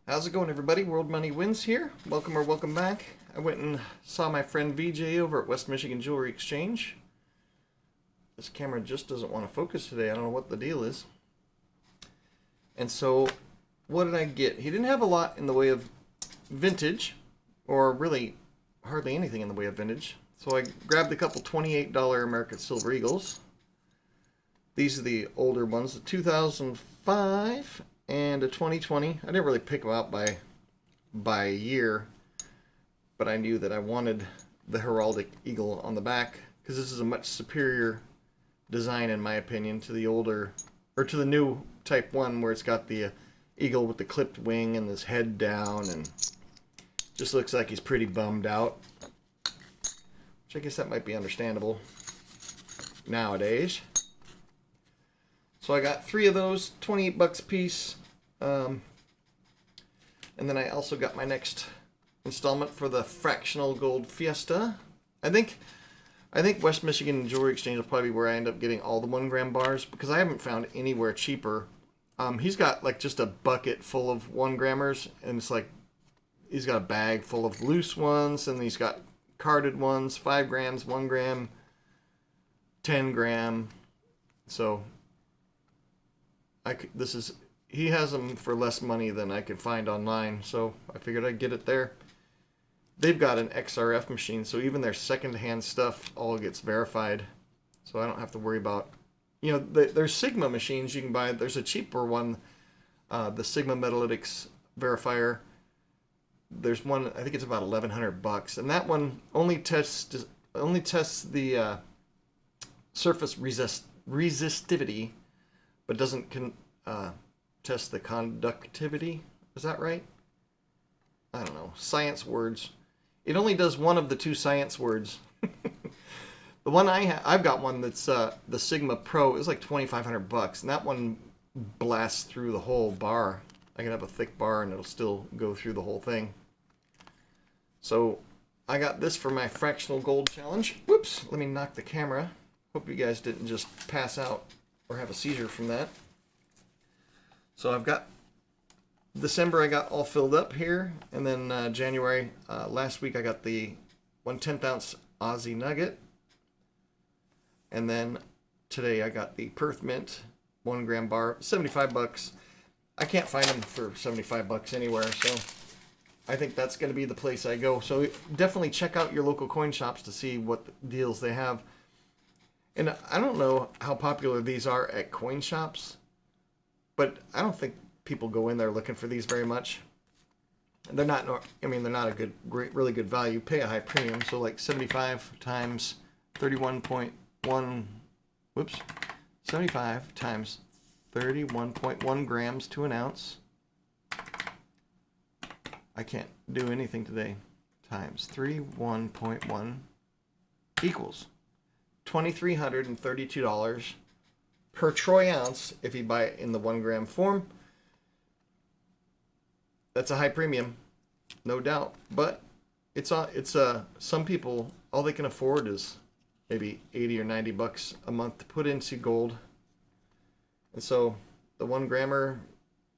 How's it going, everybody? World Money Wins here. Welcome or welcome back. I went and saw my friend VJ over at West Michigan Jewelry Exchange. This camera just doesn't want to focus today. I don't know what the deal is. And so, what did I get? He didn't have a lot in the way of vintage, or really hardly anything in the way of vintage. So I grabbed a couple $28 American Silver Eagles. These are the older ones, the 2005 and a 2020. I didn't really pick them out by year, but I knew that I wanted the heraldic eagle on the back because this is a much superior design, in my opinion, to the older, or to the new Type 1, where it's got the eagle with the clipped wing and his head down and just looks like he's pretty bummed out, which I guess that might be understandable nowadays. So I got 3 of those, 28 bucks a piece. And then I also got my next installment for the Fractional Gold Fiesta. I think West Michigan Jewelry Exchange will probably be where I end up getting all the 1 gram bars, because I haven't found anywhere cheaper. He's got like just a bucket full of 1 grammers, and it's like he's got a bag full of loose ones, and he's got carded ones, 5 grams, 1 gram, 10 gram. So he has them for less money than I could find online, so I figured I'd get it there. They've got an XRF machine, so even their secondhand stuff all gets verified, so I don't have to worry about, you know, there's Sigma machines you can buy. There's a cheaper one, the Sigma Metalytics verifier. There's one, I think it's about 1,100 bucks, and that one only tests the surface resistivity, but doesn't test the conductivity. Is that right? I don't know. Science words. It only does one of the 2 science words. The one I've got one that's the Sigma Pro. It's like 2,500 bucks, and that one blasts through the whole bar. I can have a thick bar and it'll still go through the whole thing. So I got this for my Fractional Gold Challenge. Whoops, let me knock the camera. Hope you guys didn't just pass out or have a seizure from that. So I've got December, I got all filled up here, and then January, last week I got the 1/10 ounce Aussie Nugget, and then today I got the Perth Mint 1 gram bar, 75 bucks. I can't find them for 75 bucks anywhere, so I think that's going to be the place I go. So definitely check out your local coin shops to see what deals they have. And I don't know how popular these are at coin shops, but I don't think people go in there looking for these very much. They're not, I mean, they're not a really good value. Pay a high premium, so like 75 times 31.1, whoops, 75 times 31.1 grams to an ounce. I can't do anything today. Times 31.1 equals $2,332 per troy ounce if you buy it in the 1 gram form. That's a high premium, no doubt. But it's some people, all they can afford is maybe 80 or 90 bucks a month to put into gold. And so the 1 grammer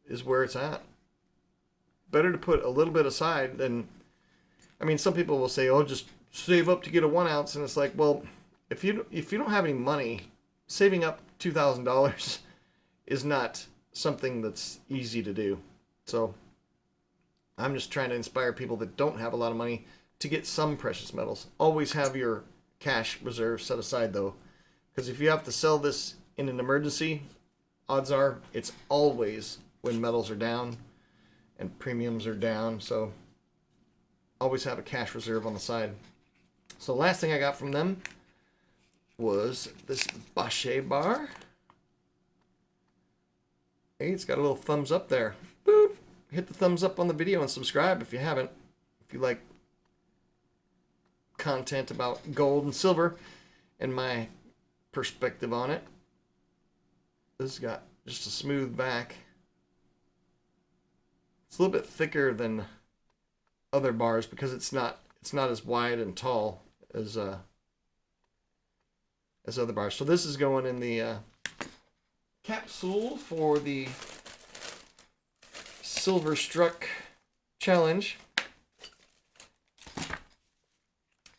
is where it's at. Better to put a little bit aside than, I mean, some people will say, oh, just save up to get a 1 ounce. And it's like, well, if you don't have any money, saving up $2,000 is not something that's easy to do. So I'm just trying to inspire people that don't have a lot of money to get some precious metals. Always have your cash reserve set aside, though, because if you have to sell this in an emergency, odds are it's always when metals are down and premiums are down. So always have a cash reserve on the side. So last thing I got from them was this Bache bar. Hey, it's got a little thumbs up there. Boop. Hit the thumbs up on the video and subscribe if you haven't. If you like content about gold and silver and my perspective on it. This has got just a smooth back. It's a little bit thicker than other bars because it's not as wide and tall as other bars. So this is going in the capsule for the Silver Struck challenge.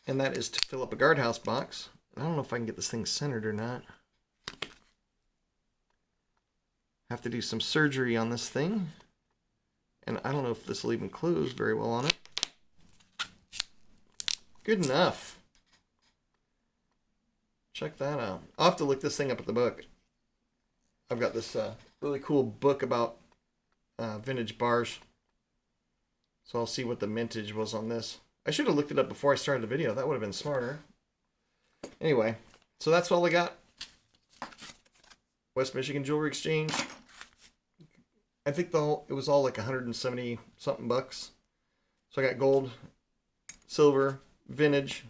And that is to fill up a guardhouse box. I don't know if I can get this thing centered or not. Have to do some surgery on this thing. And I don't know if this will even close very well on it. Good enough. Check that out. I'll have to look this thing up at the book. I've got this really cool book about vintage bars. So I'll see what the mintage was on this. I should have looked it up before I started the video. That would have been smarter. Anyway, so that's all I got. West Michigan Jewelry Exchange. I think it was all like 170 something bucks. So I got gold, silver, vintage.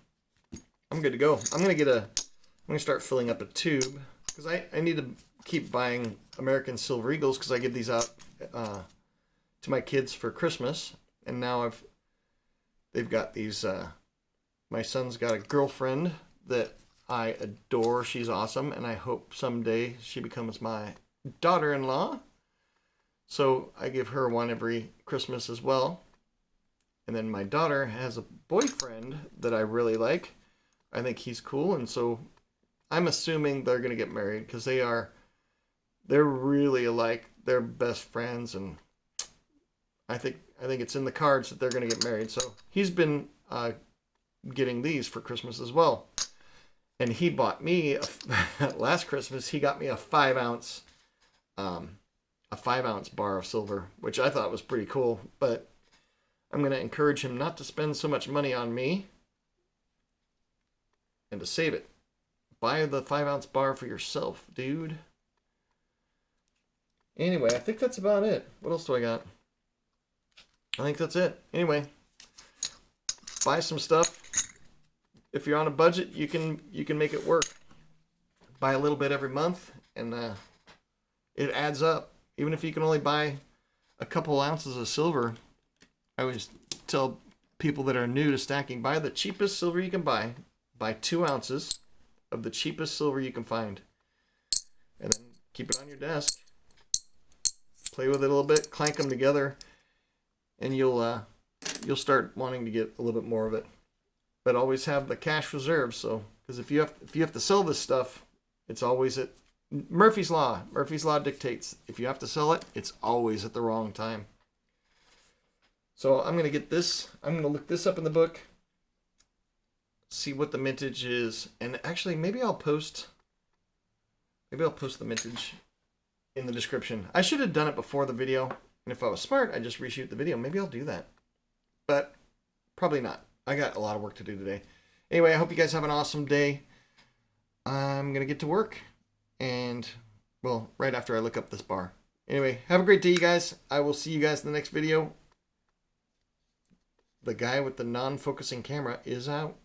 I'm good to go. I'm gonna start filling up a tube because I need to keep buying American Silver Eagles because I give these out to my kids for Christmas, and now they've got these. My son's got a girlfriend that I adore. She's awesome, and I hope someday she becomes my daughter-in-law. So I give her one every Christmas as well. And then my daughter has a boyfriend that I really like. I think he's cool, and so I'm assuming they're gonna get married because they're really alike. They're best friends, and I think it's in the cards that they're gonna get married. So he's been getting these for Christmas as well, and he bought me last Christmas. He got me a 5-ounce bar of silver, which I thought was pretty cool. But I'm gonna encourage him not to spend so much money on me and to save it. Buy the 5-ounce bar for yourself, dude. Anyway, I think that's about it. What else do I got? I think that's it. Anyway, buy some stuff. If you're on a budget, you can make it work. Buy a little bit every month, and it adds up. Even if you can only buy a couple ounces of silver, I always tell people that are new to stacking, buy the cheapest silver you can buy. Buy 2 ounces of the cheapest silver you can find, and then keep it on your desk. Play with it a little bit, clank them together, and you'll start wanting to get a little bit more of it. But always have the cash reserve, so because if you have to sell this stuff, it's always at Murphy's Law. Murphy's Law dictates if you have to sell it, it's always at the wrong time. So I'm gonna get this. I'm gonna look this up in the book. See what the mintage is, and actually maybe I'll post the mintage in the description. I should have done it before the video, and if I was smart, I'd just reshoot the video. Maybe I'll do that, but probably not. I got a lot of work to do today. Anyway, I hope you guys have an awesome day. I'm gonna get to work, and well, right after I look up this bar. Anyway, have a great day, you guys. I will see you guys in the next video. The guy with the non-focusing camera is out.